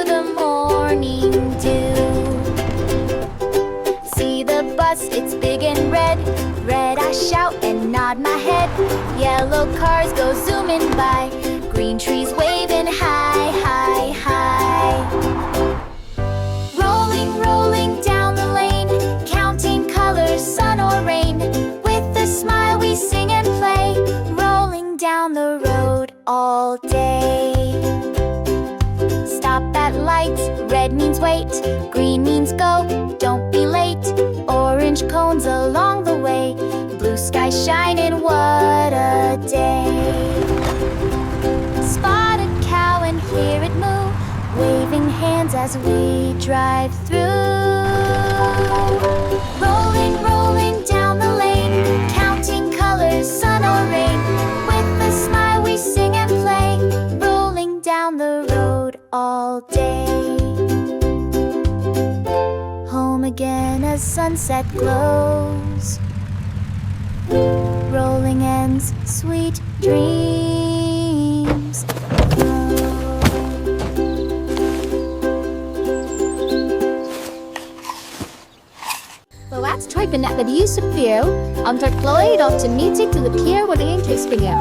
the morning dew. See the bus, it's big and red. Red, I shout and nod my head. Yellow cars go zooming by. Green trees waving high, high, high. Rolling, rolling down the lane, counting colors, sun or rain. With a smile we sing and play, rolling down the road all day. Stop at lights, red means wait, green means go, don't be late. Orange cones along the way, blue sky shining, what a day. Spot a cow and hear it moo, waving hands as we drive through. Rolling, rolling down the lane, counting colors, sun or rain. With a smile we sing and play, rolling down the road all day. Home again as sunset glows. Rolling ends, sweet dreams. At tripen at the use of fear, on Cloyd optimistic to the pier with the interest figure.